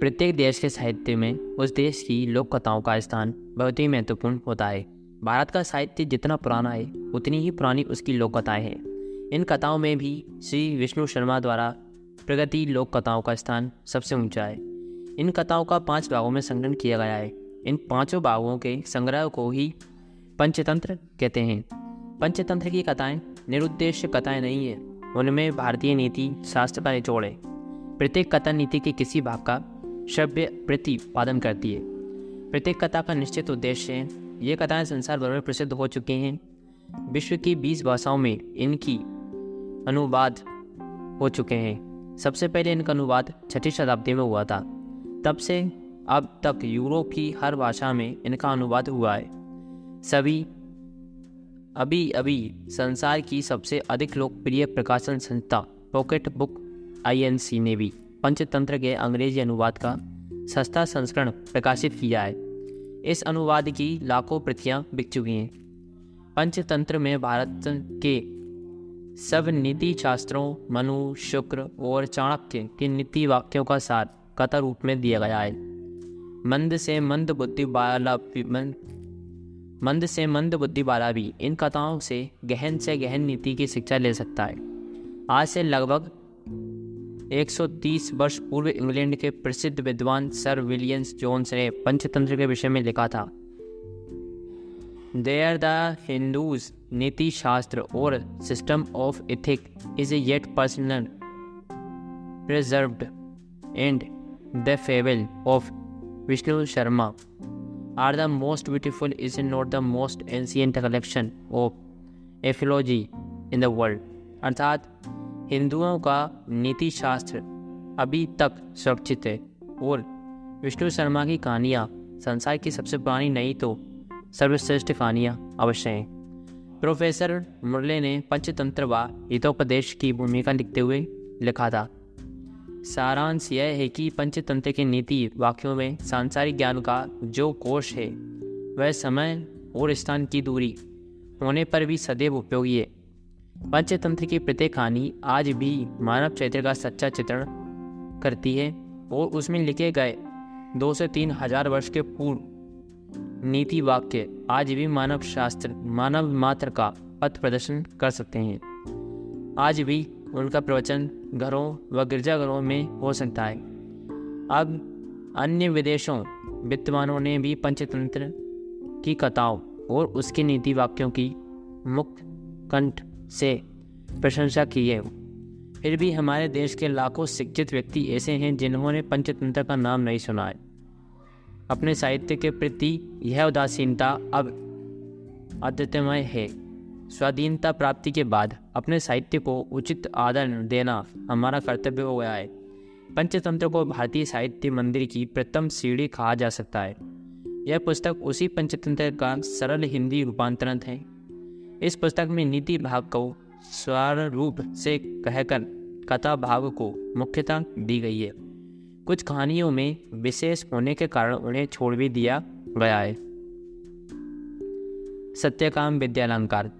प्रत्येक देश के साहित्य में उस देश की लोक कथाओं का स्थान बहुत ही महत्वपूर्ण होता है। भारत का साहित्य जितना पुराना है उतनी ही पुरानी उसकी लोक कथाएँ हैं। इन कथाओं में भी श्री विष्णु शर्मा द्वारा प्रगति लोक कथाओं का स्थान सबसे ऊंचा है। इन कथाओं का 5 भागों में संकलन किया गया है। इन 5 भागों के संग्रह को ही पंचतंत्र कहते हैं। पंचतंत्र की कथाएं निरुद्देश्य कथाएं नहीं है, उनमें भारतीय नीति शास्त्र का निचोड़ है। प्रत्येक कथा नीति के किसी भाग का श्रव्य प्रतिपादन करती है। प्रत्येक कथा का निश्चित उद्देश्य है। ये कथाएं संसार भर में प्रसिद्ध हो चुकी हैं। विश्व की 20 भाषाओं में इनकी अनुवाद हो चुके हैं। सबसे पहले इनका अनुवाद 6वीं शताब्दी में हुआ था। तब से अब तक यूरोप की हर भाषा में इनका अनुवाद हुआ है। अभी संसार की सबसे अधिक लोकप्रिय प्रकाशन संस्था पॉकेट बुक INC ने भी पंचतंत्र के अंग्रेजी अनुवाद का सस्ता संस्करण प्रकाशित किया है। इस अनुवाद की लाखों प्रतियां बिक चुकी हैं। पंचतंत्र में भारत के सब नीति शास्त्रों, मनु, शुक्र और चाणक्य के नीति वाक्यों का सार कथा रूप में दिया गया है। मंद से मंद बुद्धि वाला भी इन कथाओं से गहन नीति की शिक्षा ले सकता है। आज से लगभग 130 वर्ष पूर्व इंग्लैंड के प्रसिद्ध विद्वान सर विलियम्स जोन्स ने पंचतंत्र के विषय में लिखा था। There the Hindus niti shastra और system of ethic is yet personal preserved and the fable of Vishnu Sharma are the most beautiful is not the most ancient collection of apologue in the world. अर्थात हिंदुओं का नीति शास्त्र अभी तक सुरक्षित है और विष्णु शर्मा की कहानियाँ संसार की सबसे पुरानी नहीं तो सर्वश्रेष्ठ कहानियाँ अवश्य हैं। प्रोफेसर मुरले ने पंचतंत्र व हितोपदेश की भूमिका लिखते हुए लिखा था। सारांश यह है कि पंचतंत्र के नीति वाक्यों में सांसारिक ज्ञान का जो कोश है वह समय और स्थान की दूरी होने पर भी सदैव उपयोगी है। पंचतंत्र की प्रत्येक कहानी आज भी मानव चरित्र का सच्चा चित्रण करती है और उसमें लिखे गए 2 से 3 हजार वर्ष के पूर्व नीति वाक्य आज भी मानव मात्र का पथ प्रदर्शन कर सकते हैं। आज भी उनका प्रवचन घरों व गिरजाघरों में हो सकता है। अब अन्य विदेशों विद्वानों ने भी पंचतंत्र की कथाओं और उसके नीति वाक्यों की मुक्त कंठ से प्रशंसा की है। फिर भी हमारे देश के लाखों शिक्षित व्यक्ति ऐसे हैं जिन्होंने पंचतंत्र का नाम नहीं सुना है। अपने साहित्य के प्रति यह उदासीनता अब अद्वितीय है। स्वाधीनता प्राप्ति के बाद अपने साहित्य को उचित आदर देना हमारा कर्तव्य हो गया है। पंचतंत्र को भारतीय साहित्य मंदिर की प्रथम सीढ़ी कहा जा सकता है। यह पुस्तक उसी पंचतंत्र का सरल हिंदी रूपांतरण है। इस पुस्तक में नीति भाग को स्वर रूप से कहकर कथा भाग को मुख्यता दी गई है। कुछ कहानियों में विशेष होने के कारण उन्हें छोड़ भी दिया गया है। सत्यकाम विद्यालंकार।